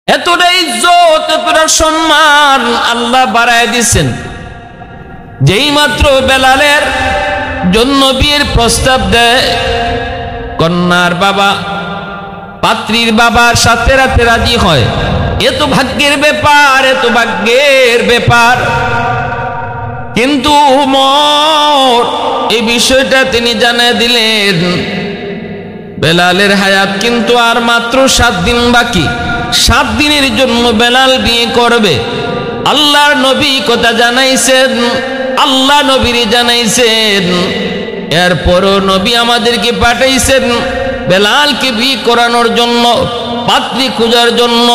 এতটা ইজ্জত, এতটা সম্মান আল্লাহ বাড়ায় দিচ্ছেন। যেই মাত্র বেলালের জন্য বিয়ের প্রস্তাব দেয়, কন্যার বাবা পাত্রীর বাবার সাথে রাতে রাজি হয়। এত ভাগ্যের ব্যাপার, এত ভাগ্যের ব্যাপার। কিন্তু উমর এই বিষয়টা তিনি জানায় দিলেন, বেলালের হায়াত কিন্তু আর মাত্র 7 দিন বাকি। 7 দিনের জন্য বেলাল বিয়ে করবে। আল্লাহর নবী কথা জানাইছেন, আল্লাহ নবীর জানাইছেন। এরপরও নবী আমাদেরকে পাঠাইছেন বেলালকে বিয়ে করানোর জন্য, পাত্রী খোঁজার জন্য।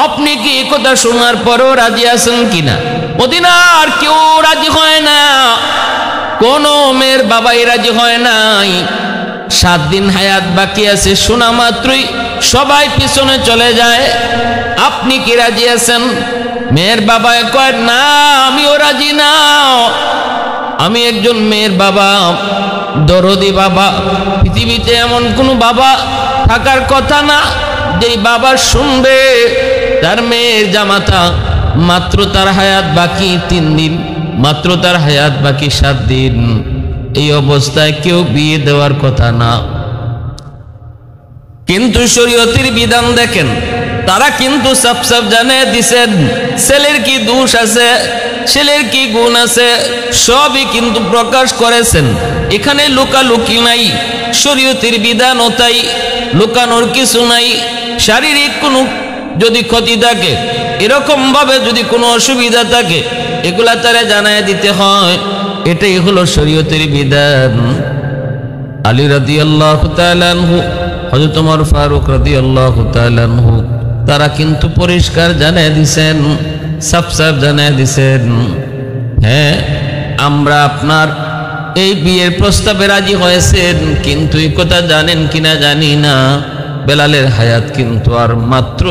আপনি কি এই কথা শোনার পরও রাজি আছেন কিনা? মদিনার কেউ রাজি হয় না, কোন মেয়ের বাবাই রাজি হয় নাই। 7 দিন হায়াত বাকি আছে শোনা মাত্রই সবাই পিছনে চলে যায়। আপনি কি রাজি আছেন? মেয়ের বাবা কয় না, আমিও রাজি না। আমি একজন মেয়ের বাবা, দরদি বাবা। পৃথিবীতে এমন কোন বাবা থাকার কথা না যেই বাবা শুনবে তার মেয়ের জামাতা মাত্র তার হায়াত বাকি 3 দিন, মাত্র তার হায়াত বাকি 7 দিন। এই অবস্থায় কেউ বিয়ে দেওয়ার কথা না। কিন্তু শরীয়তের বিধান দেখেন, তারা কিন্তু সাফ সাফ জানিয়ে দিছেন ছেলের কি দোষ আছে, ছেলের কি গুণ আছে, সবই কিন্তু প্রকাশ করেছেন। এখানে লুকালুকি নাই, শরীয়তের বিধানও তাই, লুকানোর কিছু নাই। শারীরিক কোনো যদি ক্ষতি থাকে, এরকম ভাবে যদি কোনো অসুবিধা থাকে, এগুলা তারা জানায় দিতে হয়। এটাই হলো শরীয়তের বিধান। আলী রাদিয়াল্লাহু তাআলা আনহু, হযরত ওমর ফারুক রাদিয়াল্লাহু তাআলা আনহু, তারা কিন্তু পরিষ্কার জানিয়ে দিয়েছেন, সাফ সাফ জানিয়ে দিয়েছেন, হ্যাঁ আমরা আপনার এই বিয়ের প্রস্তাবে রাজি হয়েছেন। কিন্তু এই কথা জানেন কিনা জানি না, বেলালের হায়াত কিন্তু আর মাত্র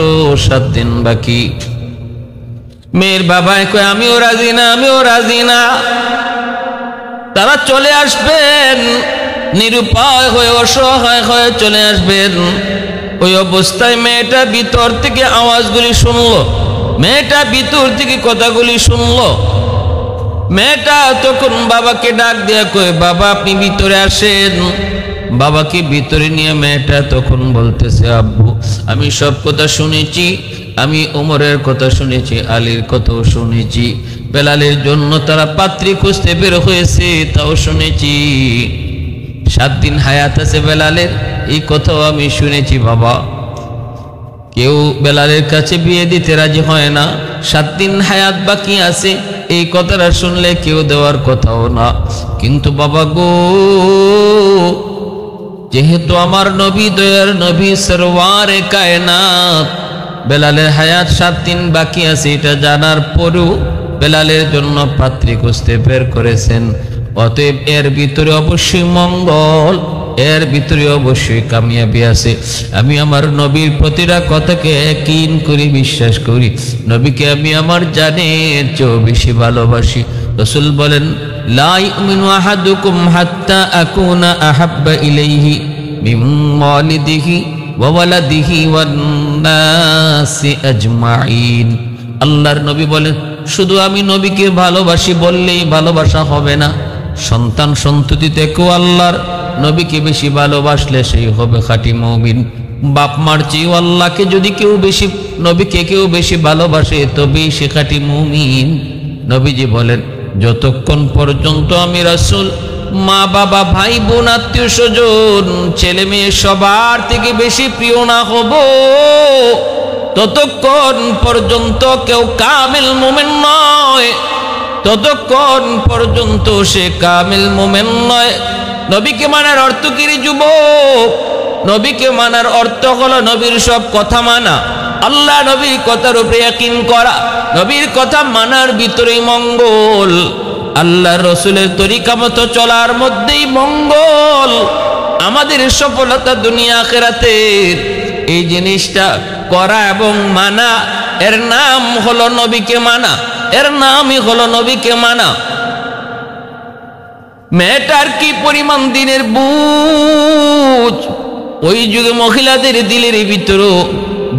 7 দিন বাকি। মেয়ের বাবা কয় আমিও রাজি না, আমিও রাজি না। তারা চলে আসবেন, নিরুপায় হয়ে অসহায় হয়ে চলে আসবেন। ওই অবস্থায় মেয়েটা ভিতর থেকে আওয়াজগুলি শুনলো, মেয়েটা ভিতর থেকে কথাগুলি শুনলো। মেয়েটা তখন বাবাকে ডাক দেয়া কয় বাবা আপনি ভিতরে আসেন। বাবাকে ভিতরে নিয়ে মেয়েটা তখন বলতেছে আব্বু আমি সব কথা শুনেছি, আমি ওমরের কথা শুনেছি, আলীর কথাও শুনেছি, বেলালের জন্য তারা পাত্রী খুঁজতে বের হয়েছে তাও শুনেছি, 7 দিন হায়াত আছে বেলালের এই কথাও আমি শুনেছি। বাবা কেউ বেলালের কাছে বিয়ে দিতে রাজি হয় না, 7 দিন হায়াত বাকি আছে এই কথাটা শুনলে কেউ দেওয়ার কথাও না। কিন্তু বাবা গো, যেহেতু আমার নবী দয়ার নবী সরওয়ারে কায়নাত বেলালের হায়াত 7 দিন বাকি আছে এটা জানার পরেও বেলালের জন্য পাত্রী খুঁজতে বের করেছেন, অতএব এর ভিতরে অবশ্যই মঙ্গল, এর ভিতরে অবশ্যই কামিয়াবি আছে। আমি আমার নবীর প্রতিটা কথাকে ইয়াকিন করি, বিশ্বাস করি। নবীকে আমি আমার জানের চেয়েও বেশি ভালোবাসি। রাসূল বলেন লা ইউমিনু আহাদুকুম হাত্তা আকুনা আহাব্বা ইলাইহি মিন ওয়ালিদিহি ওয়া ওয়ালাদিহি ওয়ান নাসি আজমাইন। আল্লাহর নবী বলেন শুধু আমি নবীকে ভালোবাসি বললেই ভালোবাসা হবে না, সন্তান সন্ততি থেকেও আল্লাহর নবীকে বেশি ভালোবাসলে সেই হবে খাঁটি মুমিন। বাপ মার চেয়েও আল্লাহকে যদি কেউ বেশি, নবীকে কেউ বেশি ভালোবাসে তবেই সে খাঁটি মুমিন। নবীজি বলেন যতক্ষণ পর্যন্ত আমি রাসূল মা বাবা ভাই বোন আত্মীয় স্বজন ছেলে মেয়ে সবার থেকে বেশি প্রিয় না হব, ততক্ষণ পর্যন্ত কেউ কামিল মুমিন নয়, ততক্ষণ পর্যন্ত সে কামিল মুমিন নয়। নবীকে মানার অর্থ কি রে যুবক? নবীকে মানার অর্থ হলো নবীর সব কথা মানা, আল্লাহ নবীর কথার উপরে ইয়াকিন করা, নবীর কথা মানার ভিতরেই মঙ্গল, আল্লাহ রসুলের তরিকা মতো চলার মধ্যেই মঙ্গল, আমাদের সফলতা দুনিয়া আখিরাতের। এই জিনিসটা করা এবং মানা, এর নাম হলো নবীকে মানা, এর নামই হলো নবীকে মানা। মেয়েটার কি পরিমাণ দিনের বুঝ, ওই যুগে মহিলাদের দিলের ভিতরেও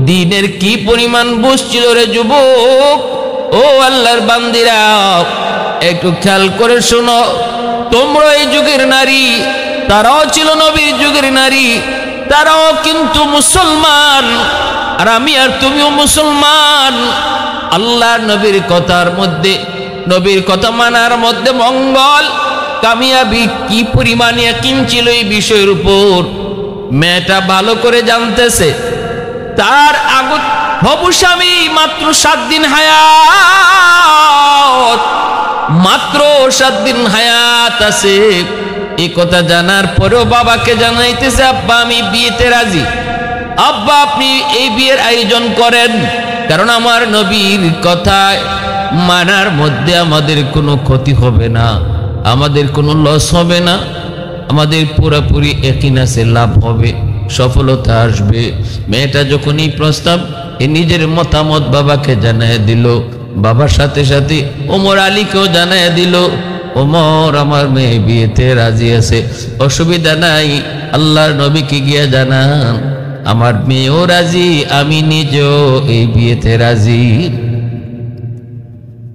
দিনের কি পরিমাণ বুঝ ছিল রে যুবক। ও আল্লাহর বান্দিরা, একটু খেয়াল করে শোনো, তোমরা এই যুগের নারী, তারাও ছিল নবীর যুগের নারী, তারাও কিন্তু মুসলমান, আর আমি আর তুমিও মুসলমান। আল্লাহর নবীর কথার মধ্যে, নবীর কথা মানার মধ্যে মঙ্গল কামিয়াবি কি পরিমাণ ইয়াকিন ছিল এই বিষয়ের উপর মেয়েটা ভালো করে জানতেছে। তার আগত হবু স্বামী মাত্র 7 দিন হায়াত, মাত্র 7 দিন হায়াত আছে। এই কথা জানার পরেও বাবাকে জানাইতেছে, আব্বা আমি বিয়েতে রাজি, আব্বা আপনি এই বিয়ের আয়োজন করেন, কারণ আমার নবীর কথা মানার মধ্যে আমাদের কোনো ক্ষতি হবে না, আমাদের কোনো লস হবে না, আমাদের পুরোপুরি ইয়াকিন আছে লাভ হবে, সফলতা আসবে। মেয়েটা যখন এই প্রস্তাব নিজের মতামত বাবাকে জানায় দিল, বাবার সাথে সাথে ওমর আলীকেও জানায় দিল, ওমর আমার মেয়ে বিয়েতে রাজি আছে, অসুবিধা নাই, আল্লাহর নবীকে গিয়ে জানান আমার মেয়েও রাজি, আমি নিজেও এই বিয়েতে রাজি।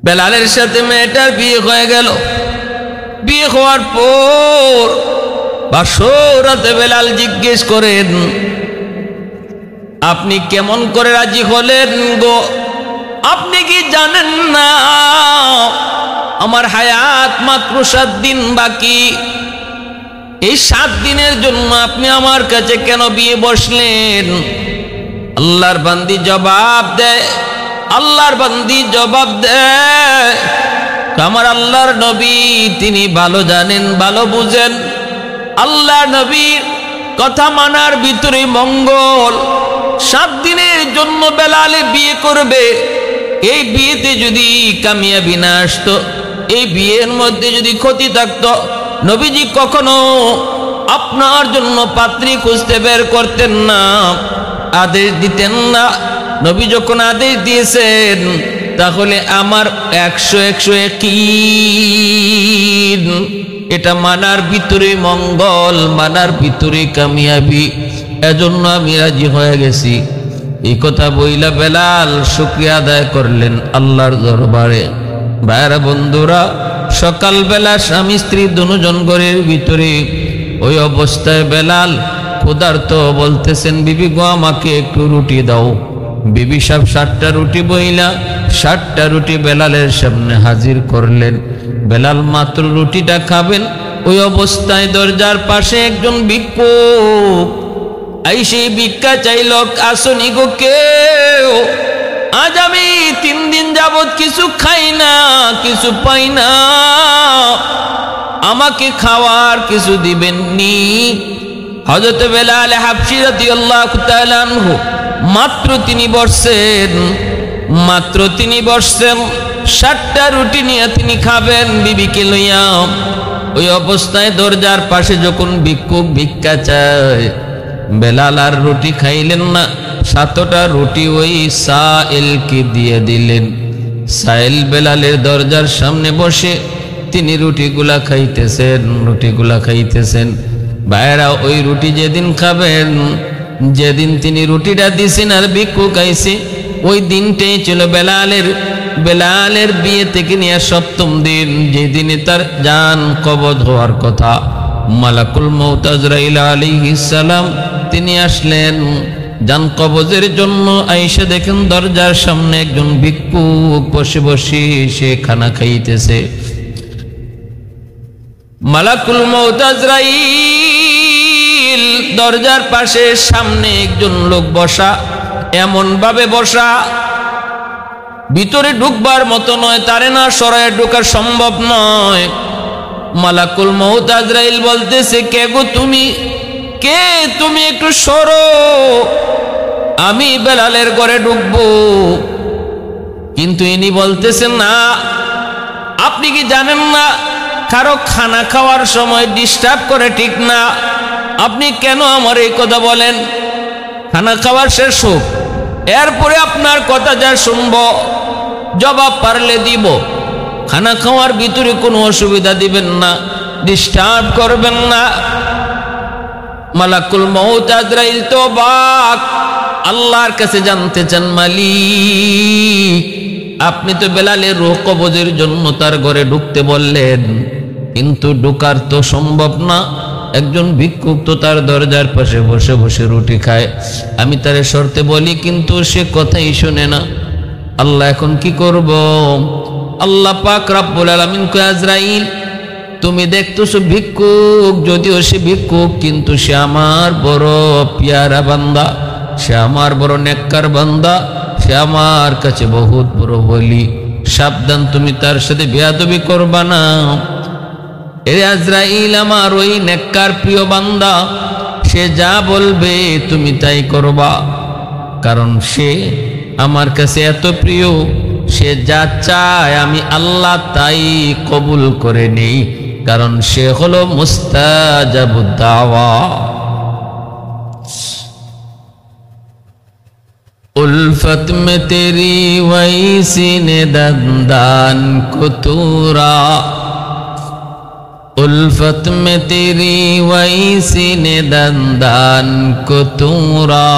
বেলালের সাথে মেয়েটার বিয়ে হয়ে গেল। বিয়ে হওয়ার পর বাসরাতে বেলাল জিজ্ঞেস করেন, আপনি কেমন করে রাজি হলেন গো? আপনি কি জানেন না আমার হায়াত মাত্র 7 দিন বাকি? এই 7 দিনের জন্য আপনি আমার কাছে কেন বিয়ে বসলেন? আল্লাহর বান্দি জবাব দেয়, আল্লাহর বান্দি জবাব দেয়, আমার আল্লাহর নবী তিনি ভালো জানেন, ভালো বুঝেন, আল্লাহ নবীর কথা মানার ভিতরে মঙ্গল। 7 দিনের জন্য বেলালে বিয়ে করবে, এই বিয়েতে যদি কামিয়াবি না আসতো, এই বিয়ের মধ্যে যদি ক্ষতি থাকতো, নবীজি কখনো আপনার জন্য পাত্রী খুঁজতে বের করতেন না, আদেশ দিতেন না। নবী যখন আদেশ দিয়েছেন, তাহলে আমার 100 ইয়াকিন, এটা মানার ভিতরে মঙ্গল, মানার ভিতরে কামিয়াবি, এজন্য আমি রাজি হয়ে গেছি। এই কথা বইলা বেলাল শুকরিয়া আদায় করলেন আল্লাহর দরবারে। ভাইরা বন্ধুরা, সকালবেলা স্বামী স্ত্রী দুজন ঘরের ভিতরে, ওই অবস্থায় বেলাল ক্ষুধার্ত, বলতেছেন বিবি গো আমাকে একটু রুটি দাও। বিবি সাহেব 7টা রুটি বইলা 7টা রুটি বেলালের সামনে হাজির করলেন। বেলাল মাত্র রুটিটা খাবেন, ওই অবস্থায় দরজার পাশে একজন ভিক্ষুক আইসে ভিক্ষা চাইল, আসনি গো কেউ? আজ আমি 3 দিন যাবত কিছু খাই না, কিছু পাই না, আমাকে খাওয়ার কিছু দিবেননি? হযরত বেলাল হাবশী রাদিয়াল্লাহু তাআলা আনহু মাত্র তিনি বসছেন, মাত্র তিনি বসছেন, 7টা রুটি নিয়ে তিনি খাবেন বিবিকে লইয়া। ওই অবস্থায় দরজার পাশে যখন ভিক্ষুক ভিক্ষা চায়, বেলাল আর রুটি খাইলেন না, 7টা রুটি ওই সাইলকে দিয়ে দিলেন। সাইল বেলালের দরজার সামনে বসে তিনি রুটিগুলা খাইতেছেন, রুটিগুলা খাইতেছেন। ভাইরা ওই রুটি যেদিন খাবেন, যেদিন তিনি রুটিটা দিছেন আর ভিক্ষুক আইছে, ওই দিনটাই ছিল বেলালের বিয়ে থেকে নিয়ে 7ম দিন, যেদিনে তার জান কবজ হওয়ার কথা। মালাকুল মউত আজরাইল আলাইহিস সালাম তিনি আসলেন জান কবজের জন্য। আয়েশা দেখেন দরজার সামনে একজন ভিক্ষুক বসে বসে সে খানা খাইতেছে। মালাকুল মউত আজরাইল দরজার পাশে সামনে একজন লোক বসা, এমন ভাবে বসা ভিতরে ঢুকবার মতো নয়, তারে না সরায় ঢোকা সম্ভব নয়। মালাকুল মউত আজরাইল বলতেছে, কে গো তুমি? কে তুমি? একটু সরো, আমি বেলালের ঘরে ঢুকবো। কিন্তু ইনি বলতেছেন না, আপনি কি জানেন না কারো খানা খাওয়ার সময় ডিস্টার্ব করে ঠিক না? আপনি কেন আমার এই কথা বলেন? খানা খাওয়ার শেষ হোক, এরপরে আপনার কথা যা শুনবো জবাব পারলে দিব। খানা খাওয়ার ভিতরে কোনো অসুবিধা দিবেন না, ডিস্টার্ব করবেন না। মালাকুল মউত আজরাইল তো বাক, আল্লাহর কাছে জানতে চান, মালিক আপনি তো বেলালের রূহ কবজের জন্য তার ঘরে ঢুকতে বললেন, কিন্তু ঢোকার তো সম্ভব না। একজন ভিক্ষুক তো তার দরজার পাশে বসে বসে রুটি খায়, আমি তারে শর্তে বলি কিন্তু সে কথাই শুনে না। আল্লাহ এখন কি করব? আল্লাহ পাক রব্বুল আলামিন কয়, আজরাইল তুমি দেখতেছো ভিক্ষুক, যদিও সে ভিক্ষুক কিন্তু সে আমার বড় পিয়ারা বান্দা, সে আমার বড় নেককার বান্দা, সে আমার কাছে বহুত বড় বলি। সাবধান, তুমি তার সাথে বেয়াদবি করবা না। এ আজরাইল আমার ওই নেককার প্রিয় বান্দা, সে যা বলবে তুমি তাই করবা, কারণ সে আমার কাছে এত প্রিয়, সে যা চায় আমি আল্লাহ তাই কবুল করে নেই, কারণ সে হলো মুস্তাজাবুদ দাওয়া। उल्फत में तेरी वैसी ने दंदान को तूरा, उल्फत में तेरी वैसी ने दंदान को तूरा,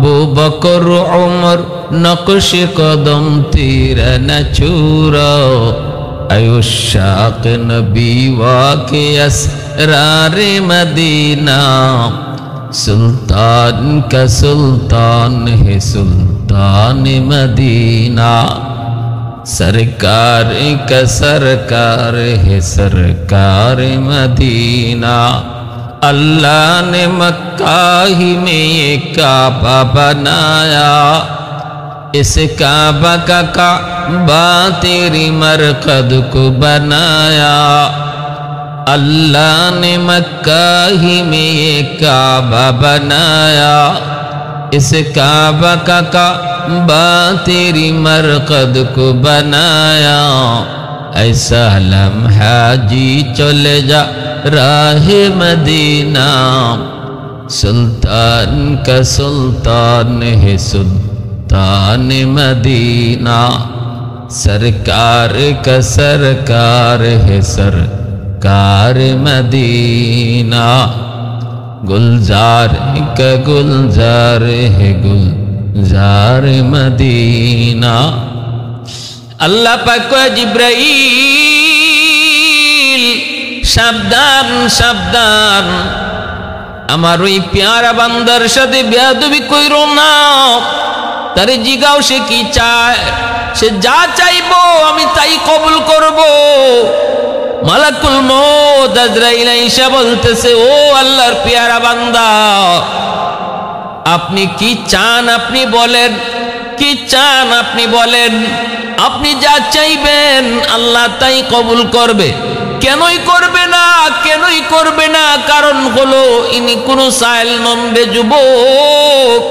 बू बकर उमर नक्श कदम तेरा न चूरा, आयुष्शाक नबी वाके असरार मदीना, सुल्तान का सुल्तान है सुल्तान मदीना, सरकार का सरकार है सरकार मदीना। अल्लाह ने मक्का ही में ये काबा बनाया, इस काबा का काबा तेरी मरकद को बनाया। अल्लाह ने मक्का ही में ये काबा बनाया, इस काबा का काबा तेरी मरकद को बनाया। ऐसा लम्हा जी चले जा राह मदीना, सुल्तान का सुल्तान है सुल्तान मदीना, सरकार का सरकार है सरकार मदीना, गुलजार का गुलजार है गुलजार मदीना। अल्लाह पाक को जिब्राइल সাবধান সাবধান, আমার ওই পেয়ারা বান্দার সাথে বেয়াদবি কইরো না। তারে জিগাও সে কি চায়, সে যা চাইবো আমি তাই কবুল করব। মালাকুল মউত আজরাইল আইসা বলতেছে, ও আল্লাহর পেয়ারা বান্দা, আপনি কি চান আপনি বলেন, কি চান আপনি বলেন। আপনি যা চাইবেন আল্লাহ তাই কবুল করবে। কেনই করবে না, কেনই করবে না? কারণ হলো ইনি কোন সাইল নম্বে যুবক,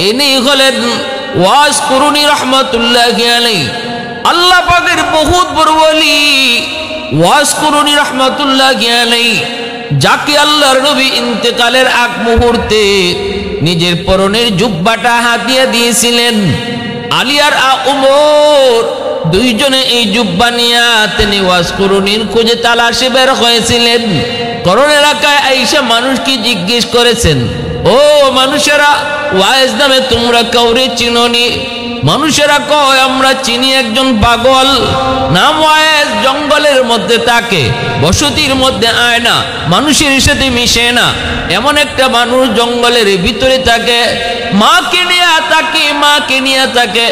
ইনি হলেন ওয়াজ কুরুনি রহমাতুল্লাহি আলাইহি, আল্লাহ পাকের বহুত বড় ওলি ওয়াজ কুরুনি রহমাতুল্লাহি আলাইহি, যাকে আল্লাহর নবী ইন্তেকালের আগ মুহূর্তে নিজের পরনের জুব্বাটা হাতিয়ে দিয়েছিলেন। আলী আর উমর দুইজনে এই জুব্বা নিয়ে তিনি ওয়াজ কুরুনির খোঁজে তালাশে বের হয়েছিলেন। করণ এলাকায় আইসা মানুষকে জিজ্ঞেস করেছেন, ও মানুষেরা, ওয়াইজ নামে তোমরা কাউরে চিনোনি? মানুষেরা কয়, আমরা চিনি একজন পাগল, নাম ওয়াইজ, জঙ্গলের মধ্যে থাকে, বসতির মধ্যে আয় না, মানুষের সাথে মিশে না, এমন একটা মানুষ জঙ্গলের ভিতরে থাকে, মাকে নিয়ে থাকে, মাকে নিয়ে থাকে,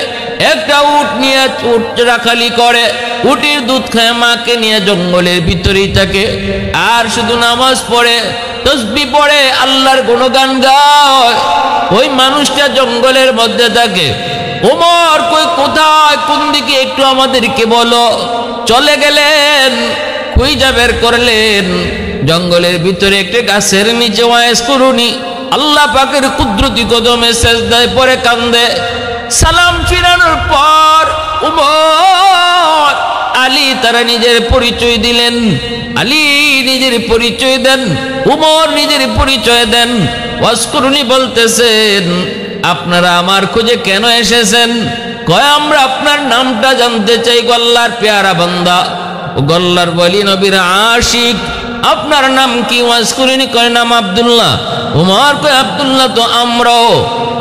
একটা উট নিয়ে উট রাখালি করে, উটের দুধ খায়, মাকে নিয়ে জঙ্গলের ভিতরেই থাকে, আর শুধু নামাজ পড়ে, তসবিহ পড়ে, আল্লাহর গুণগান গায়। ওই মানুষটা জঙ্গলের মধ্যে থাকে। ওমর কই কোথায়, কোন দিকে, একটু আমাদেরকে বলো। চলে গেলেন, খুঁজা বের করলেন, জঙ্গলের ভিতরে একটা গাছের নিচে ওয়াইজ কুরুনি আল্লাহ পাকের কুদরতি কদমে সেজদায় পড়ে কান্দে। সালাম ফিরানোর পর উমর আলী তারা নিজের পরিচয় দিলেন। আলী নিজের পরিচয় দেন, উমর নিজের পরিচয় দেন। ওয়াজ কুরুনি বলতেছেন, আপনারা আমার খোঁজে কেন এসেছেন? কয়, আমরা আপনার নামটা জানতে চাই। গল্লার পেয়ারা বান্দা, গল্লার বলি নবীর আশিক, আপনার নাম কি? ওয়াজ করিনি, কয় নাম আব্দুল্লাহ। ওমর কয় আব্দুল্লাহ তো আমরাও।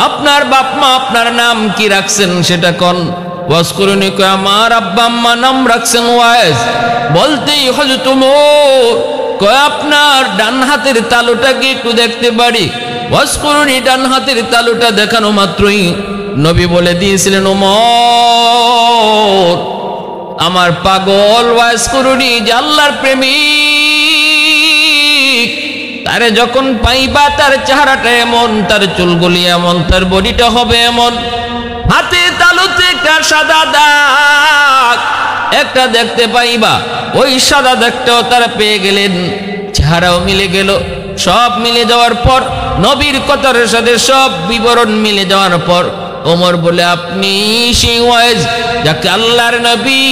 আপনার বাপ মা আপনার নাম কি রাখছেন সেটা কোন? ওয়াজ করিনি, কয় আমার আব্বা আম্মা নাম রাখছেন ওয়াইজ। বলতেই হযরত ওমর কয় আপনার ডান হাতের তালুটা কি একটু দেখতে পারি? ওয়াজ করিনি ডান হাতের তালুটা দেখানো মাত্রই নবী বলে দিয়েছিলেন, ওমর আমার পাগল ওয়াজ করিনি যে আল্লাহর প্রেমিক, তারে যখন পাইবা তার চেহারাটা এমন, তার চুলগুলি এমন, তার বডিটা হবে এমন, হাতে তালুতে একটা সাদা দাগ একটা দেখতে পাইবা। ওই সাদা দাগটাও তারা পেয়ে গেলেন, চেহারাও মিলে গেল। সব মিলে যাওয়ার পর, নবীর কথার সাথে সব বিবরণ মিলে যাওয়ার পর ওমর বলে, আপনি সেই ওয়াইজ যাকে আল্লাহর নবী,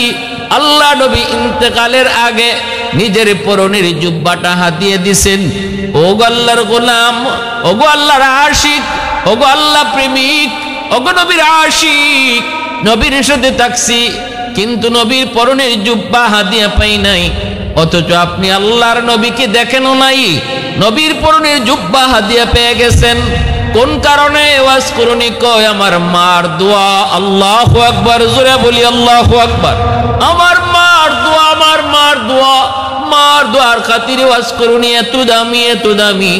আল্লাহ নবী ইন্তেকালের আগে নিজের পরনের জুব্বাটা হাতিয়ে দিছেন। ওগো আল্লাহর গোলাম, ওগো আল্লাহর আশিক, ওগো আল্লাহ প্রেমিক, ওগো নবীর আশিক, নবীর সাথে থাকছি কিন্তু নবীর পরনের জুব্বা হাদিয়া পাই নাই, অথচ আপনি আল্লাহর নবীকে দেখেনও নাই, নবীর পরনের জুব্বা হাদিয়া পেয়ে গেছেন। কোন কারণে? ওয়াজ করুনি, কয় আমার মার দোয়া। আল্লাহু আকবার, জোরে বলি আল্লাহু আকবার। আমার মার দোয়া, আমার মার দোয়া, মার দোয়ার খাতিরে ওয়াজ করুনি এত দামি, এত দামি।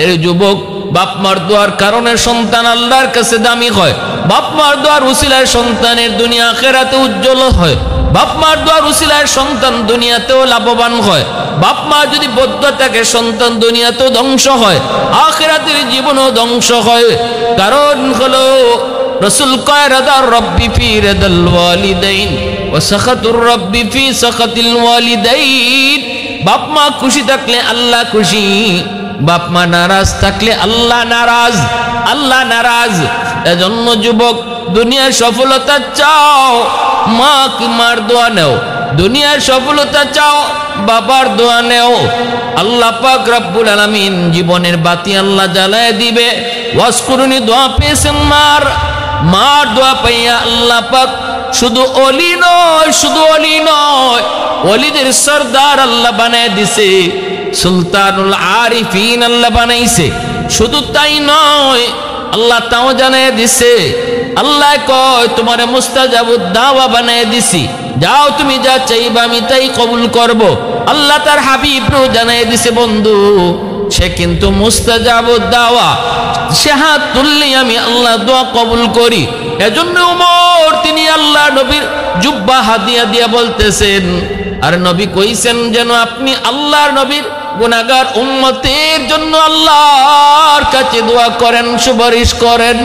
এর যুবক, বাপ মার দোয়ার কারণে সন্তান আল্লাহর কাছে দামি হয়। বাপ মার দোয়ার উসিলায় সন্তানের দুনিয়া আখিরাতে উজ্জ্বল হয়। বাপ মার দোয়ার উসিলায় সন্তান দুনিয়াতেও লাভবান হয়। বাপ মা যদি বদ্ধ থাকে সন্তান দুনিয়াতেও ধ্বংস হয়, আখিরাতের জীবনও ধ্বংস হয়। কারণ হলো রাসূল কয়, রাদার রব্বি ফি রাদাল ওয়ালিদাইন ওয়া সাখাতুর রব্বি ফি সাখাতিল ওয়ালিদাইন। বাপ মা খুশি থাকলে আল্লাহ খুশি, বাপ মা নারাজ থাকলে আল্লাহ নারাজ, আল্লাহ নারাজ। এজন্য যুবক, দুনিয়ার সফলতা চাও, মা কি মার দোয়া নেও। দুনিয়ার সফলতা চাও, বাবার দোয়া নেও। আল্লাহ পাক রব্বুল আলামিন জীবনের বাতি আল্লাহ জ্বালায় দিবে। ওয়াজ করুনি দোয়া পেয়েছেন মার, মার দোয়া পাইয়া আল্লাহ পাক শুধু ওলি নয়, শুধু ওলি নয়, ওলিদের সরদার আল্লাহ বানায় দিছে, সুলতানুল আরিফিন আল্লাহ বানাইছে। শুধু তাই নয়, আল্লাহ তাও জানায় দিছে, আল্লাহ কয় তোমারে মুস্তাজাবুদ দাওয়া বানায় দিছি, যাও তুমি যা চাইবা আমি তাই কবুল করব। আল্লাহ তার হাবিবও জানায় দিছে, বন্ধু সে কিন্তু মুস্তাজাবুদ দাওয়া, সে হাত তুললেই আমি আল্লাহ দোয়া কবুল করি। এজন্য ওমর তিনি আল্লাহ নবীর জুব্বা হাদিয়া দিয়া বলতেছেন, আর নবী কইছেন যেন আপনি আল্লাহর নবীর গুনাহগার উম্মতের জন্য আল্লাহর কাছে দোয়া করেন, সুপারিশ করেন।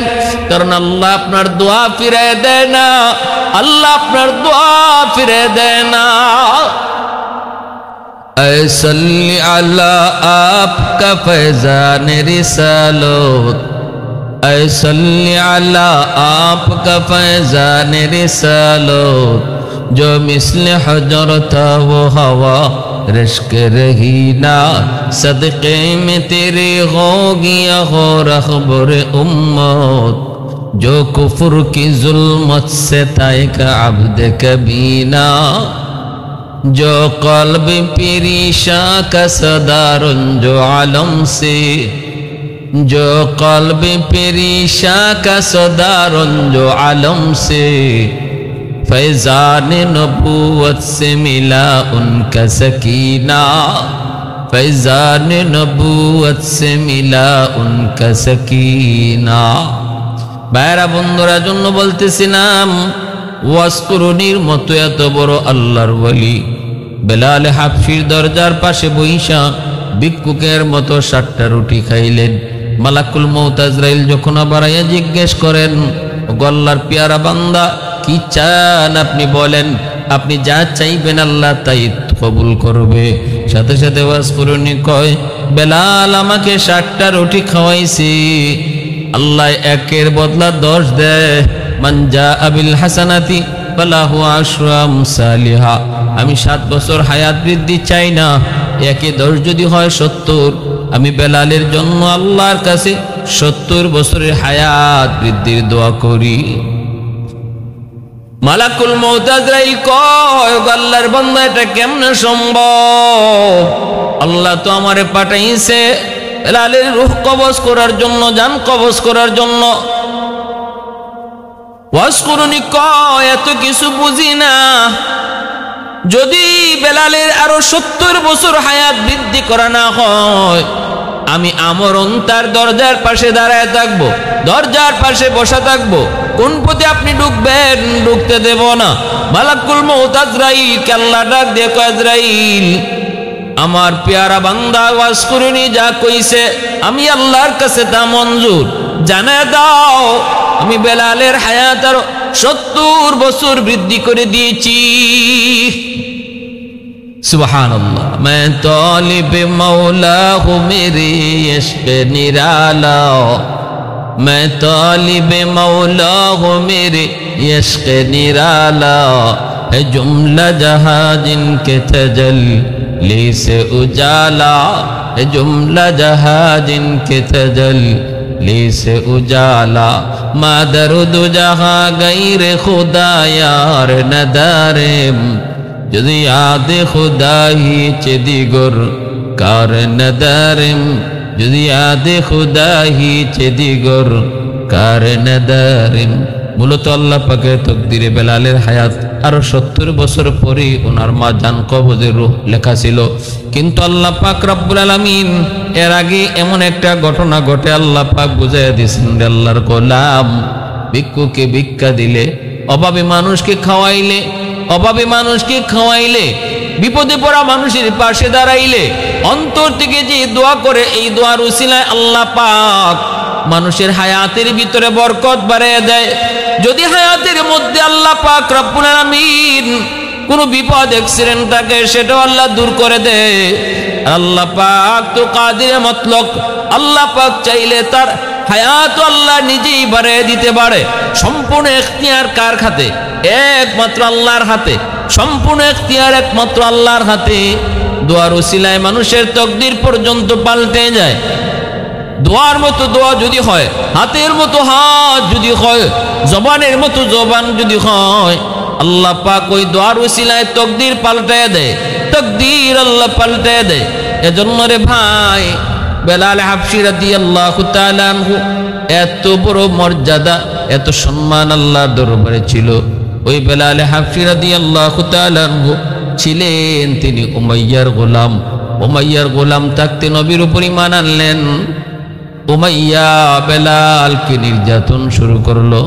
কারণ আল্লাহ আপনার দোয়া ফিরায় দেয় না, আল্লাহ আপনার দোয়া ফিরে দেয় না। সাল্লি আলা আপকা ফৈজান রিসালত, সাল্লি আলা আপকা ফৈজান রিসালত, जो मिस्ल हजर था वो हवा रिश्क रही ना, सदक़े में तेरे हो गया हो रखबर उम्मत, जो कुफ्र की जुल्मत से था एक अब्द कबीना, जो क़ल्ब परीशा का सदारन जो आलम से, जो क़ल्ब परीशा का सदारन जो आलम से, फैज़ान नबूवत से मिला उनका सकीना, फैज़ान नबूवत से मिला उनका सकीना। বাইরা বন্ধুরা, জন্য বলতেছিলাম, ওয়াজ করুনির মতো এত বড় আল্লাহর ওয়ালি বেলাল হাবশির দরজার পাশে বইসা ভিক্ষুকের মতো 7টা রুটি খাইলেন। মালাকুল মউত আজরাইল যখন আবার আয়া জিজ্ঞেস করেন, ওগো আল্লাহর পেয়ারা বান্দা কি চান আপনি বলেন, আপনি যা চাইবেন আল্লাহ তাই কবুল করবে। সাথে সাথে ওয়াজ করুনি কয়, বেলাল আমাকে 7টা রুটি খাওয়াইছে, আল্লাহ একের বদলা 10 দেয়। মান জাআ বিল হাসানাতি ফালাহু আশরু আমসালিহা। আমি 7 বছর হায়াত বৃদ্ধি চাই না, একে 10 যদি হয় 70। আমি বেলালের জন্য আল্লাহর কাছে 70 বছরের হায়াত বৃদ্ধির দোয়া করি। মালাকুল মউত আজরাইল কয়, আল্লাহর বান্দা এটা কেমনে সম্ভব? আল্লাহ তো আমারে পাঠাইছে বেলালের রূহ কবজ করার জন্য, জান কবজ করার জন্য। ওয়াজ করুনি কয় এত কিছু বুঝি না, যদি বেলালের আরো 70 বছর হায়াত বৃদ্ধি করা না হয়, আমি আমরণ তার দরজার পাশে দাঁড়ায় থাকবো, দরজার পাশে বসা থাকবো। কোন পথে আপনি ঢুকবেন? ঢুকতে দেব না। মালাকুল মউত আজরাইল কে আল্লাহ ডাক দিয়ে কয়, আজরাইল আমার পেয়ারা বান্দা ওয়াজ করিনি যা কইছে আমি আল্লাহর কাছে তা মঞ্জুর, জানায় দাও আমি বেলালের হায়াত আরো 70 বছর বৃদ্ধি করে দিয়েছি। সুবহানাল্লাহ। मैं तालिब मौला हूँ मेरे इश्क निराला, मैं तालिब मौला हूँ मेरे इश्क निराला, है जुमला जहां जिनके तजल्ली से उजाला, है जुमला जहां जिनके तजल्ली से उजाला, मादरुद जहां गैर खुदा यार नदारेम, যদি আদে খুদাহি চেদিগর কার নদারিম, যদি আদে খুদাহি চেদিগর কার নদারিম। মূলত আল্লাহ পাকের তকদিরে বেলালের হায়াত আরো 70 বছর পরে ওনার মা জান কবজের রূহ লেখা ছিল। কিন্তু আল্লাহ পাক রব্বুল আলামিন এর আগে এমন একটা ঘটনা ঘটে আল্লাহ পাক বুঝাইয়া দিয়েছেন, আল্লাহর গোলাম ভিক্ষুকে ভিক্ষা দিলে, অভাবী মানুষকে খাওয়াইলে, অভাবী মানুষকে খাওয়াইলে, বিপদে পড়া মানুষের পাশে দাঁড়াইলে, অন্তর থেকে যে দোয়া করে, এই দোয়ার উসিলায় আল্লাহ পাক মানুষের হায়াতের ভিতরে বরকত বাড়াইয়া দেয়। যদি হায়াতের মধ্যে আল্লাহ পাক রব্বুল আলামিন কোনো বিপদ অ্যাক্সিডেন্ট থাকে, সেটাও আল্লাহ দূর করে দেয়। আল্লাহ পাক তো কাদির মতলক, আল্লাহ পাক চাইলে তার হায়াত আল্লাহ নিজেই বাড়িয়ে দিতে পারে। সম্পূর্ণ ইখতিয়ার কার হাতে? একমাত্র আল্লাহর হাতে। সম্পূর্ণ ইখতিয়ার একমাত্র আল্লাহর হাতে। দোয়ার উসিলায় মানুষের তকদির পর্যন্ত পাল্টে যায়। দোয়ার মতো দোয়া যদি হয়, হাতের মতো হাত যদি হয়, জবানের মতো জবান যদি হয়, আল্লাহ পাক ওই দোয়ার উসিলায় তকদির পাল্টায় দেয়, তকদির আল্লাহ পাল্টায় দেয়। এজন্য রে ভাই, বেলাল হাবশী রাদিয়াল্লাহু তাআলা আনহু এত বড় মর্যাদা, এত সম্মান আল্লাহর দরবারে ছিল। ওই বেলাল হাবশী রাদিয়াল্লাহু তাআলা আনহু ছিলেন তিনি উমাইয়ার গোলাম। উমাইয়ার গোলাম থাকতে নবীর উপর ঈমান আনলেন। উমাইয়া বেলালকে নির্যাতন শুরু করলো।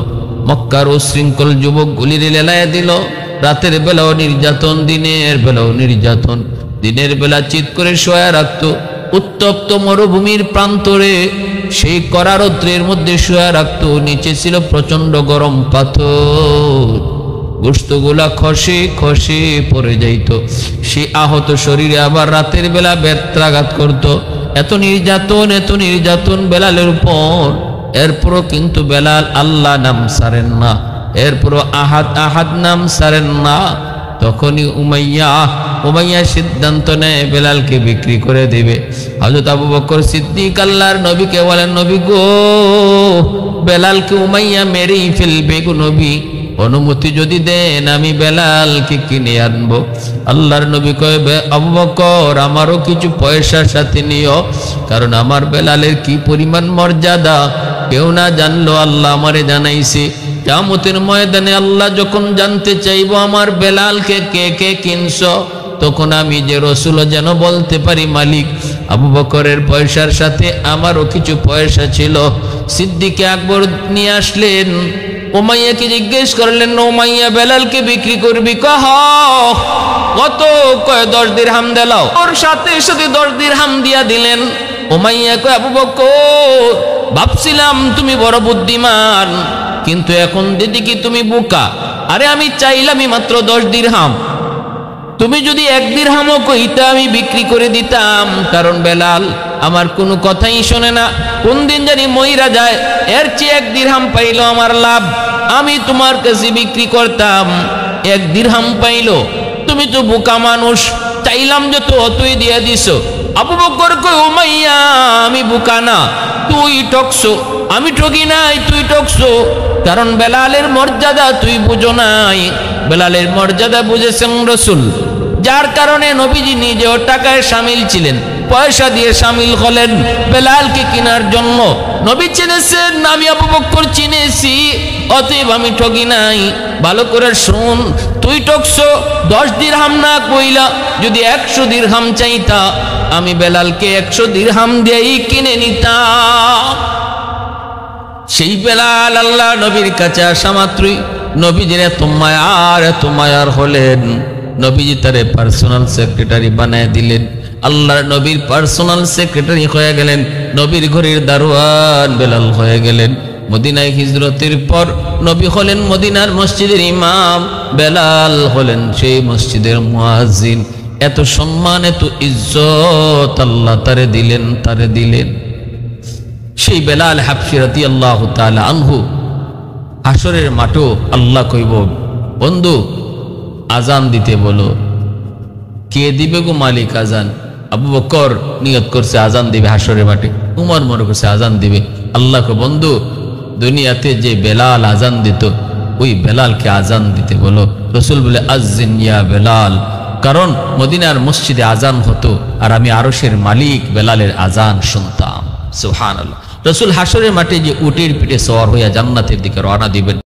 মক্কার উশৃঙ্খল যুবকগুলির লেলায় দিল। রাতের বেলাও নির্যাতন, দিনের বেলাও নির্যাতন। দিনের বেলা চিৎ করে শোয়া রাখতো। উত্তপ্ত মরুভূমির প্রান্তরে সেই কড়া রৌদ্রের মধ্যে শোয়া রাখতো। নিচে ছিল প্রচন্ড গরম পাথর, গোশতগুলা খসে খসে পড়ে যাইত। সে আহত শরীরে আবার রাতের বেলা বেত্রাঘাত করত। এত নির্যাতন বেলালের উপর। এরপরও কিন্তু বেলাল আল্লাহ নাম ছাড়েন না, এরপরও আহাদ আহাদ নাম ছাড়েন না। তখনই উমাইয়া সিদ্ধান্ত নেয় বেলালকে বিক্রি করে দেবে। হযরত আবু বকর সিদ্দিক আল্লাহর নবীকে বলেন, নবী গো, বেলালকে উমাইয়া মেরেই ফেলবে গো নবী, অনুমতি যদি দেন আমি বেলালকে কিনে আনবো। আল্লাহর নবী কয়, আবু বকর আমারও কিছু পয়সার সাথে নিও, কারণ আমার বেলালের কি পরিমাণ মর্যাদা কেউ না জানলো, আল্লাহ আমারে জানাইছে। কিয়ামতের ময়দানে আল্লাহ যখন জানতে চাইব আমার বেলালকে কে কে কিনছ, তখন আমি যে রসুল যেন বলতে পারি, মালিক আবু বকরের পয়সার সাথে আমারও কিছু পয়সা ছিল। সিদ্দিকে আকবর নিয়ে আসলেন। উমাইয়াকে জিজ্ঞেস করলেন, উমাইয়া বেলালকে বিক্রি করবি? কত? কয় 10 দিরহাম দিলাও। ওর সাথে সাথে 10 দিরহাম দিয়া দিলেন। উমাইয়া কয়, আবু বকর ভাবছিলাম তুমি বড় বুদ্ধিমান, কিন্তু এখন দিদি কি তুমি বোকা। আরে আমি চাইলামই মাত্র 10 দিরহাম, তুমি যদি 1 দিরহামও কইতা আমি বিক্রি করে দিতাম, কারণ বেলাল আমার কোনো কথাই শোনে না, কোন দিন জানি মইরা যায়। এর চেয়ে 1 দিরহাম পাইলো আমার লাভ, আমি তোমার কাছে বিক্রি করতাম। 1 দিরহাম পাইলো, তুমি তো বোকা মানুষ, চাইলাম যে তো অতই দিয়ে দিছো। আবু বকর কই, উমাইয়া আমি বোকা না, তুই ঠকছো। আমি ঠকি নাই, তুই ঠকছো, কারণ বেলালের মর্যাদা তুই বুঝো নাই। বেলালের মর্যাদা বুঝেছেন রসুল, যার কারণে নবীজি নিজেও টাকায় শামিল ছিলেন, পয়সা দিয়ে শামিল হলেন বেলালকে কেনার জন্য। নবী চিনেছেন, আমি আবু বকর চিনেছি, অতএব আমি ঠকি নাই। ভালো করে শুন, তুই ঠকছো 10 দিরহাম না কইলা, যদি 100 দিরহাম চাইতা আমি বেলালকে 100 দিরহাম দিয়েই কিনে নিতাম। সেই বেলাল আল্লাহ নবীর কাছে আসা মাত্রই নবীজির এত মায়ার হলেন, নবীজি তারে পার্সোনাল সেক্রেটারি বানায় দিলেন। আল্লাহর নবীর পার্সোনাল সেক্রেটারি হয়ে গেলেন, নবীর ঘরের দারোয়ান বেলাল হয়ে গেলেন। মদিনায় হিজরতের পর নবী হলেন মদিনার মসজিদের ইমাম, বেলাল হলেন সেই মসজিদের মুয়াজ্জিন। এত সম্মান, এত ইজ্জত আল্লাহ তারে দিলেন। সেই বেলাল হাবশী রাদিয়াল্লাহু তাআলা আনহু হাসরের মাঠেও আল্লাহ কইব, বন্ধু আজান দিতে বলো। কে দিবে গো মালিক আজান? আবু বকর নিয়ত করছে আজান দিবে হাসরের মাঠে, উমর মনে করছে আজান দিবে। আল্লাহ কো, বন্ধু দুনিয়াতে যে বেলাল আজান দিত ওই বেলালকে আজান দিতে বলো। রসুল বলে, আজ্জিন ইয়া বেলাল, কারণ মদিনার মসজিদে আজান হতো আর আমি আরশের মালিক বেলালের আজান শুনতাম। সুবহানাল্লাহ। রসুল হাসরের মাঠে যে উটের পিঠে সওয়ার হইয়া জান্নাতের দিকে রওনা দিবেন।